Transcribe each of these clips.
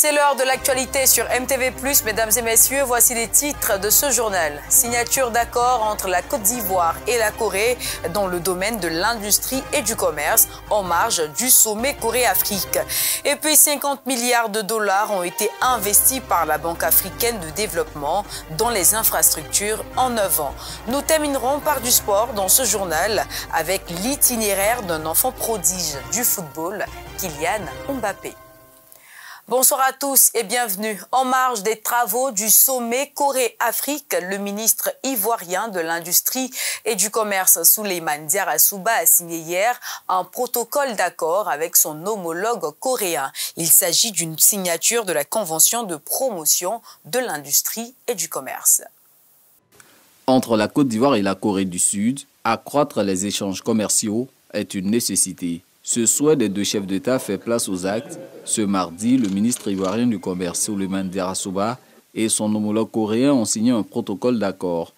C'est l'heure de l'actualité sur MTV+, mesdames et messieurs, voici les titres de ce journal. Signature d'accord entre la Côte d'Ivoire et la Corée dans le domaine de l'industrie et du commerce en marge du sommet Corée-Afrique. Et puis 50 milliards de dollars ont été investis par la Banque africaine de développement dans les infrastructures en 9 ans. Nous terminerons par du sport dans ce journal avec l'itinéraire d'un enfant prodige du football, Kylian Mbappé. Bonsoir à tous et bienvenue. En marge des travaux du sommet Corée-Afrique, le ministre ivoirien de l'Industrie et du Commerce, Souleymane Diarra-Souba, a signé hier un protocole d'accord avec son homologue coréen. Il s'agit d'une signature de la Convention de promotion de l'industrie et du commerce. Entre la Côte d'Ivoire et la Corée du Sud, accroître les échanges commerciaux est une nécessité. Ce souhait des deux chefs d'État fait place aux actes. Ce mardi, le ministre ivoirien du Commerce, Souleymane Diarra-Souba, et son homologue coréen ont signé un protocole d'accord.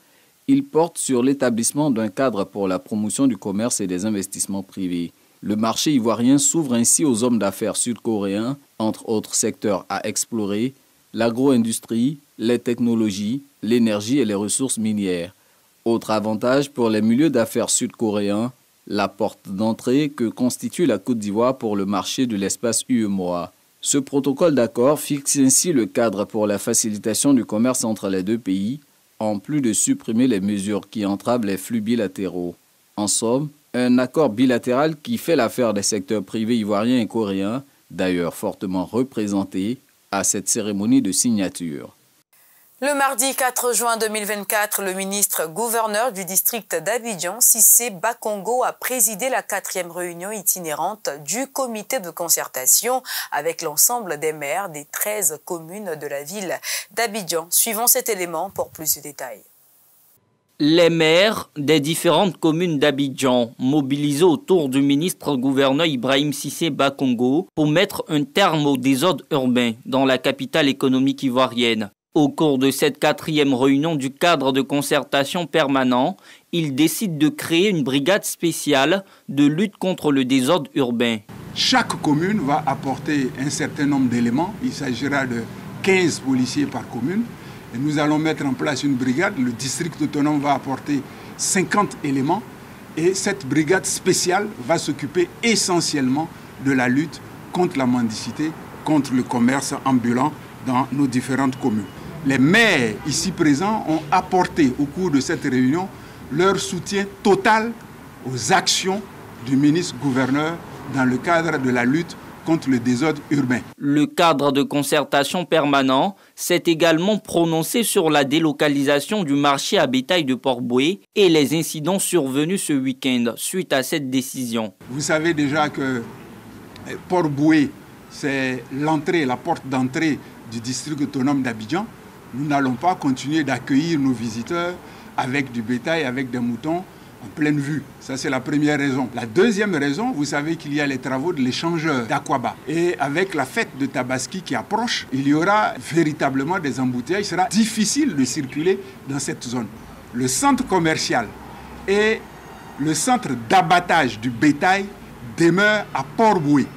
Il porte sur l'établissement d'un cadre pour la promotion du commerce et des investissements privés. Le marché ivoirien s'ouvre ainsi aux hommes d'affaires sud-coréens, entre autres secteurs à explorer, l'agro-industrie, les technologies, l'énergie et les ressources minières. Autre avantage pour les milieux d'affaires sud-coréens, la porte d'entrée que constitue la Côte d'Ivoire pour le marché de l'espace UEMOA. Ce protocole d'accord fixe ainsi le cadre pour la facilitation du commerce entre les deux pays, en plus de supprimer les mesures qui entravent les flux bilatéraux. En somme, un accord bilatéral qui fait l'affaire des secteurs privés ivoiriens et coréens, d'ailleurs fortement représentés à cette cérémonie de signature. Le mardi 4 juin 2024, le ministre-gouverneur du district d'Abidjan, Cissé Bakongo, a présidé la 4e réunion itinérante du comité de concertation avec l'ensemble des maires des 13 communes de la ville d'Abidjan. Suivons cet élément pour plus de détails. Les maires des différentes communes d'Abidjan mobilisés autour du ministre-gouverneur Ibrahim Cissé Bakongo pour mettre un terme au désordre urbain dans la capitale économique ivoirienne. Au cours de cette 4e réunion du cadre de concertation permanent, il décide de créer une brigade spéciale de lutte contre le désordre urbain. Chaque commune va apporter un certain nombre d'éléments. Il s'agira de 15 policiers par commune. Et nous allons mettre en place une brigade. Le district autonome va apporter 50 éléments. Et cette brigade spéciale va s'occuper essentiellement de la lutte contre la mendicité, contre le commerce ambulant dans nos différentes communes. Les maires ici présents ont apporté au cours de cette réunion leur soutien total aux actions du ministre-gouverneur dans le cadre de la lutte contre le désordre urbain. Le cadre de concertation permanent s'est également prononcé sur la délocalisation du marché à bétail de Port-Boué et les incidents survenus ce week-end suite à cette décision. Vous savez déjà que Port-Boué, c'est l'entrée, la porte d'entrée du district autonome d'Abidjan. Nous n'allons pas continuer d'accueillir nos visiteurs avec du bétail, avec des moutons en pleine vue. Ça, c'est la première raison. La deuxième raison, vous savez qu'il y a les travaux de l'échangeur d'Akwaba. Et avec la fête de Tabaski qui approche, il y aura véritablement des embouteillages. Il sera difficile de circuler dans cette zone. Le centre commercial et le centre d'abattage du bétail demeurent à Port-Boué.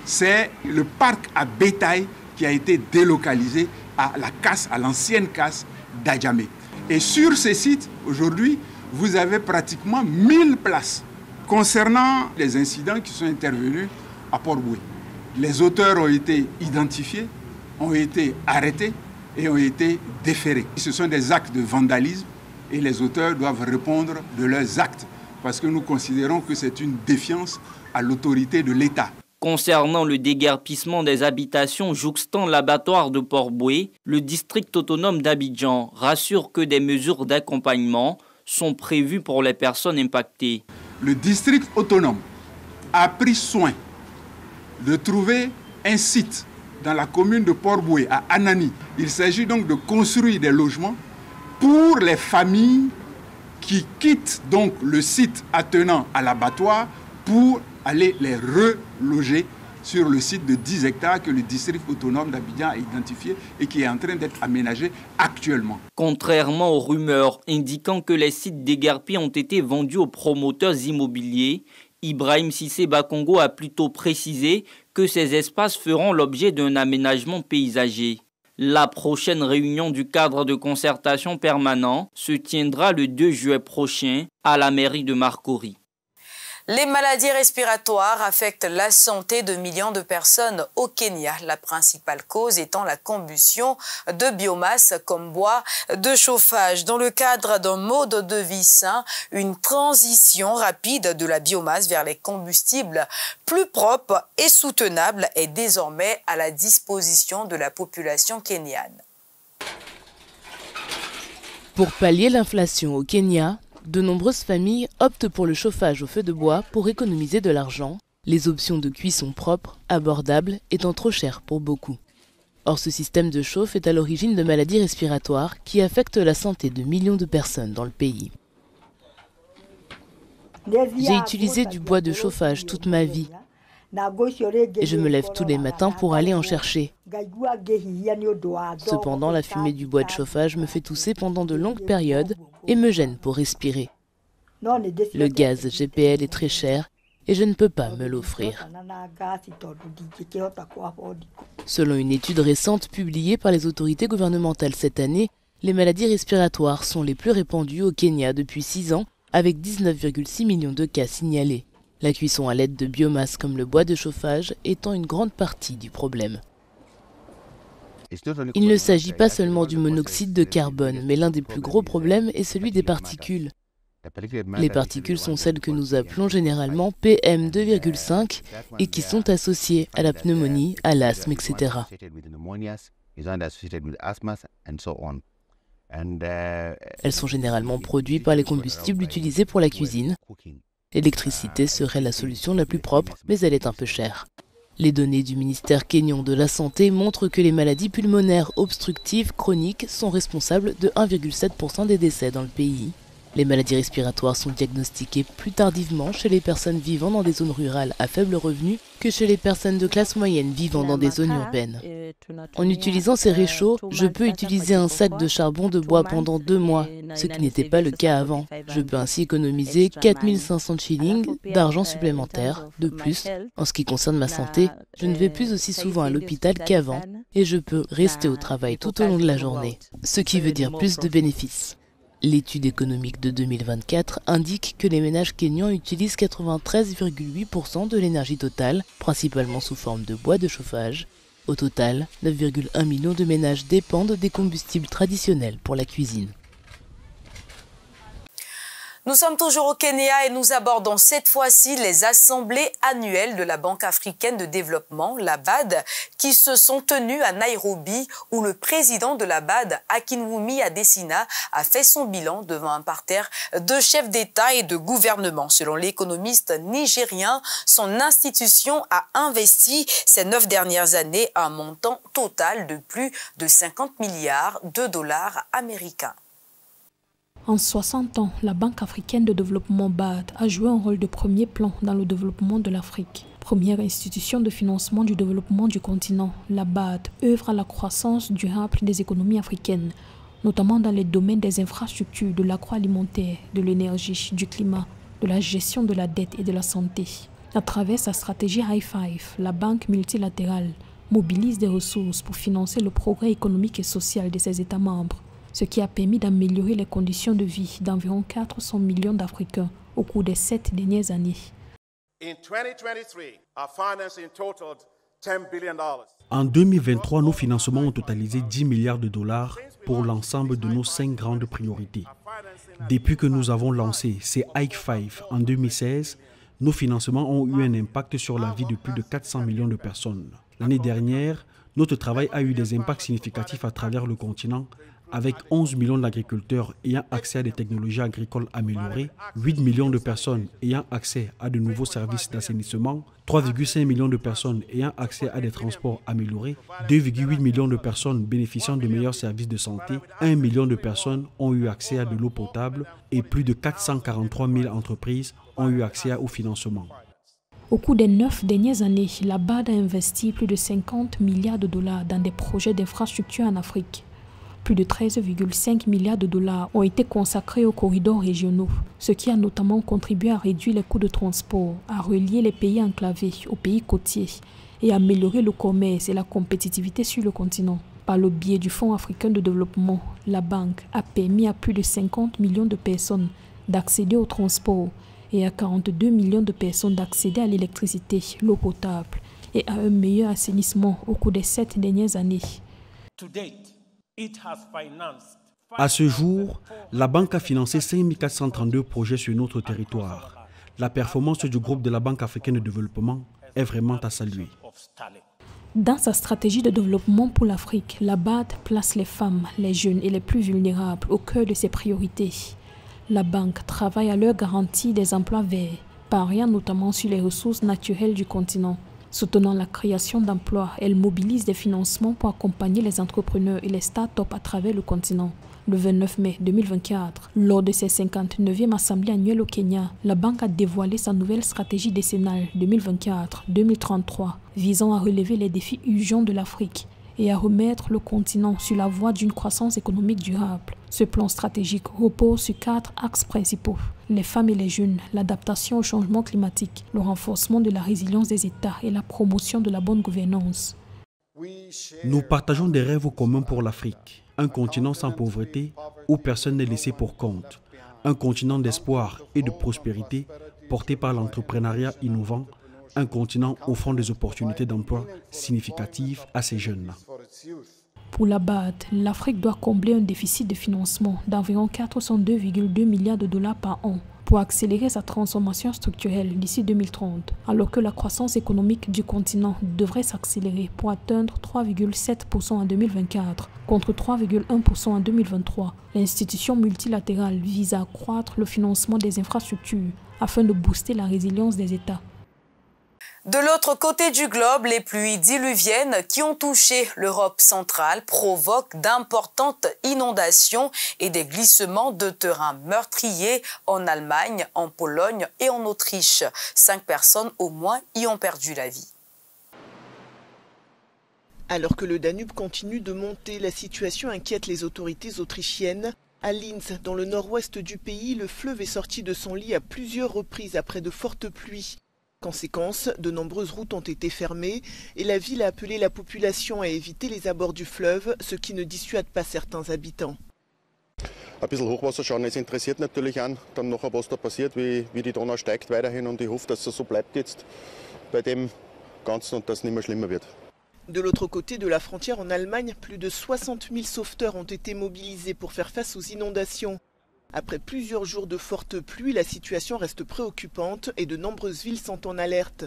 C'est le parc à bétail qui a été délocalisé à la casse, à l'ancienne casse d'Adjamé. Et sur ces sites, aujourd'hui, vous avez pratiquement 1000 places. Concernant les incidents qui sont intervenus à Port-Boué, les auteurs ont été identifiés, ont été arrêtés et ont été déférés. Ce sont des actes de vandalisme et les auteurs doivent répondre de leurs actes parce que nous considérons que c'est une défiance à l'autorité de l'État. Concernant le déguerpissement des habitations jouxtant l'abattoir de Port-Boué, le district autonome d'Abidjan rassure que des mesures d'accompagnement sont prévues pour les personnes impactées. Le district autonome a pris soin de trouver un site dans la commune de Port-Boué, à Anani. Il s'agit donc de construire des logements pour les familles qui quittent donc le site attenant à l'abattoir pour aller les reloger sur le site de 10 hectares que le district autonome d'Abidjan a identifié et qui est en train d'être aménagé actuellement. Contrairement aux rumeurs indiquant que les sites déguerpis ont été vendus aux promoteurs immobiliers, Ibrahim Cissé Bakongo a plutôt précisé que ces espaces feront l'objet d'un aménagement paysager. La prochaine réunion du cadre de concertation permanent se tiendra le 2 juillet prochain à la mairie de Marcory. Les maladies respiratoires affectent la santé de millions de personnes au Kenya, la principale cause étant la combustion de biomasse comme bois de chauffage. Dans le cadre d'un mode de vie sain, une transition rapide de la biomasse vers les combustibles plus propres et soutenables est désormais à la disposition de la population kenyane. Pour pallier l'inflation au Kenya, de nombreuses familles optent pour le chauffage au feu de bois pour économiser de l'argent, les options de cuisson propres, abordables, étant trop chères pour beaucoup. Or, ce système de chauffe est à l'origine de maladies respiratoires qui affectent la santé de millions de personnes dans le pays. J'ai utilisé du bois de chauffage toute ma vie et je me lève tous les matins pour aller en chercher. Cependant, la fumée du bois de chauffage me fait tousser pendant de longues périodes et me gêne pour respirer. Le gaz GPL est très cher et je ne peux pas me l'offrir. Selon une étude récente publiée par les autorités gouvernementales cette année, les maladies respiratoires sont les plus répandues au Kenya depuis 6 ans, avec 19,6 millions de cas signalés. La cuisson à l'aide de biomasse comme le bois de chauffage étant une grande partie du problème. Il ne s'agit pas seulement du monoxyde de carbone, mais l'un des plus gros problèmes est celui des particules. Les particules sont celles que nous appelons généralement PM2,5 et qui sont associées à la pneumonie, à l'asthme, etc. Elles sont généralement produites par les combustibles utilisés pour la cuisine. L'électricité serait la solution la plus propre, mais elle est un peu chère. Les données du ministère kényan de la Santé montrent que les maladies pulmonaires obstructives chroniques sont responsables de 1,7% des décès dans le pays. Les maladies respiratoires sont diagnostiquées plus tardivement chez les personnes vivant dans des zones rurales à faible revenu que chez les personnes de classe moyenne vivant dans des zones urbaines. En utilisant ces réchauds, je peux utiliser un sac de charbon de bois pendant 2 mois, ce qui n'était pas le cas avant. Je peux ainsi économiser 4500 shillings d'argent supplémentaire. De plus, en ce qui concerne ma santé, je ne vais plus aussi souvent à l'hôpital qu'avant et je peux rester au travail tout au long de la journée, ce qui veut dire plus de bénéfices. L'étude économique de 2024 indique que les ménages kényans utilisent 93,8% de l'énergie totale, principalement sous forme de bois de chauffage. Au total, 9,1 millions de ménages dépendent des combustibles traditionnels pour la cuisine. Nous sommes toujours au Kenya et nous abordons cette fois-ci les assemblées annuelles de la Banque africaine de développement, la BAD, qui se sont tenues à Nairobi, où le président de la BAD, Akinwumi Adesina, a fait son bilan devant un parterre de chefs d'État et de gouvernement. Selon l'économiste nigérien, son institution a investi ces 9 dernières années un montant total de plus de 50 milliards de dollars américains. En 60 ans, la Banque africaine de développement BAD a joué un rôle de premier plan dans le développement de l'Afrique. Première institution de financement du développement du continent, la BAD œuvre à la croissance durable des économies africaines, notamment dans les domaines des infrastructures, de l'agroalimentaire, de l'énergie, du climat, de la gestion de la dette et de la santé. À travers sa stratégie High Five, la banque multilatérale mobilise des ressources pour financer le progrès économique et social de ses États membres, ce qui a permis d'améliorer les conditions de vie d'environ 400 millions d'Africains au cours des 7 dernières années. En 2023, nos financements ont totalisé 10 milliards de dollars pour l'ensemble de nos 5 grandes priorités. Depuis que nous avons lancé ces High Five en 2016, nos financements ont eu un impact sur la vie de plus de 400 millions de personnes. L'année dernière, notre travail a eu des impacts significatifs à travers le continent, avec 11 millions d'agriculteurs ayant accès à des technologies agricoles améliorées, 8 millions de personnes ayant accès à de nouveaux services d'assainissement, 3,5 millions de personnes ayant accès à des transports améliorés, 2,8 millions de personnes bénéficiant de meilleurs services de santé, 1 million de personnes ont eu accès à de l'eau potable et plus de 443 000 entreprises ont eu accès au financement. Au cours des 9 dernières années, la BAD a investi plus de 50 milliards de dollars dans des projets d'infrastructure en Afrique. Plus de 13,5 milliards de dollars ont été consacrés aux corridors régionaux, ce qui a notamment contribué à réduire les coûts de transport, à relier les pays enclavés aux pays côtiers et améliorer le commerce et la compétitivité sur le continent. Par le biais du Fonds africain de développement, la banque a permis à plus de 50 millions de personnes d'accéder au transport et à 42 millions de personnes d'accéder à l'électricité, l'eau potable et à un meilleur assainissement au cours des 7 dernières années. À ce jour, la banque a financé 5 432 projets sur notre territoire. La performance du groupe de la Banque africaine de développement est vraiment à saluer. Dans sa stratégie de développement pour l'Afrique, la BAD place les femmes, les jeunes et les plus vulnérables au cœur de ses priorités. La banque travaille à leur garantie des emplois verts, pariant notamment sur les ressources naturelles du continent. Soutenant la création d'emplois, elle mobilise des financements pour accompagner les entrepreneurs et les start-up à travers le continent. Le 29 mai 2024, lors de ses 59e assemblées annuelles au Kenya, la banque a dévoilé sa nouvelle stratégie décennale 2024-2033, visant à relever les défis urgents de l'Afrique et à remettre le continent sur la voie d'une croissance économique durable. Ce plan stratégique repose sur 4 axes principaux: les femmes et les jeunes, l'adaptation au changement climatique, le renforcement de la résilience des États et la promotion de la bonne gouvernance. Nous partageons des rêves communs pour l'Afrique, un continent sans pauvreté où personne n'est laissé pour compte, un continent d'espoir et de prospérité porté par l'entrepreneuriat innovant, un continent offrant des opportunités d'emploi significatives à ces jeunes-là. Pour la BAD, l'Afrique doit combler un déficit de financement d'environ 402,2 milliards de dollars par an pour accélérer sa transformation structurelle d'ici 2030, alors que la croissance économique du continent devrait s'accélérer pour atteindre 3,7% en 2024 contre 3,1% en 2023. L'institution multilatérale vise à accroître le financement des infrastructures afin de booster la résilience des États. De l'autre côté du globe, les pluies diluviennes qui ont touché l'Europe centrale provoquent d'importantes inondations et des glissements de terrain meurtriers en Allemagne, en Pologne et en Autriche. 5 personnes au moins y ont perdu la vie. Alors que le Danube continue de monter, la situation inquiète les autorités autrichiennes. À Linz, dans le nord-ouest du pays, le fleuve est sorti de son lit à plusieurs reprises après de fortes pluies. Conséquence, de nombreuses routes ont été fermées et la ville a appelé la population à éviter les abords du fleuve, ce qui ne dissuade pas certains habitants. Ein bisschen Hochwasser schauen, es interessiert natürlich an, dann nachher was da passiert, wie die Donau steigt weiterhin, und ich hoffe, dass es so bleibt jetzt bei dem Ganzen und dass es nicht mehr schlimmer wird. De l'autre côté de la frontière en Allemagne, plus de 60 000 sauveteurs ont été mobilisés pour faire face aux inondations. Après plusieurs jours de fortes pluies, la situation reste préoccupante et de nombreuses villes sont en alerte.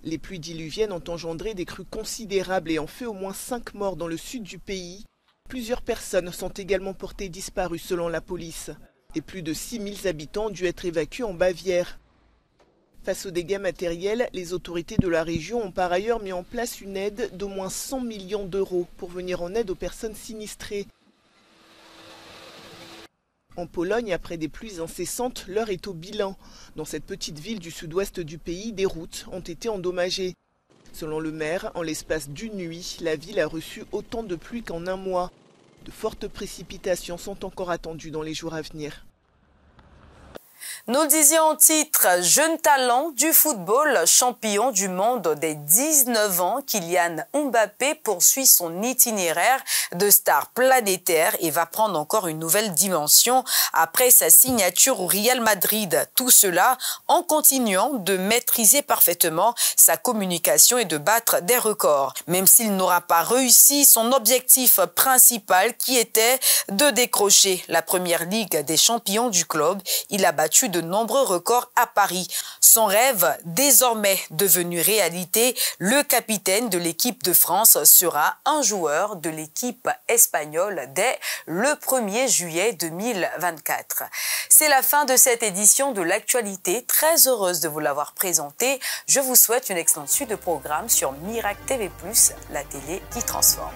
Les pluies diluviennes ont engendré des crues considérables et ont fait au moins 5 morts dans le sud du pays. Plusieurs personnes sont également portées disparues selon la police. Et plus de 6 000 habitants ont dû être évacués en Bavière. Face aux dégâts matériels, les autorités de la région ont par ailleurs mis en place une aide d'au moins 100 millions d'euros pour venir en aide aux personnes sinistrées. En Pologne, après des pluies incessantes, l'heure est au bilan. Dans cette petite ville du sud-ouest du pays, des routes ont été endommagées. Selon le maire, en l'espace d'une nuit, la ville a reçu autant de pluie qu'en un mois. De fortes précipitations sont encore attendues dans les jours à venir. Nous le disions en titre, jeune talent du football, champion du monde des 19 ans, Kylian Mbappé poursuit son itinéraire de star planétaire et va prendre encore une nouvelle dimension après sa signature au Real Madrid. Tout cela en continuant de maîtriser parfaitement sa communication et de battre des records. Même s'il n'aura pas réussi son objectif principal qui était de décrocher la première ligue des champions du club, il a battu de nombreux records à Paris. Son rêve, désormais devenu réalité, le capitaine de l'équipe de France sera un joueur de l'équipe espagnole dès le 1er juillet 2024. C'est la fin de cette édition de l'actualité. Très heureuse de vous l'avoir présentée. Je vous souhaite une excellente suite de programmes sur Miracle TV+, la télé qui transforme.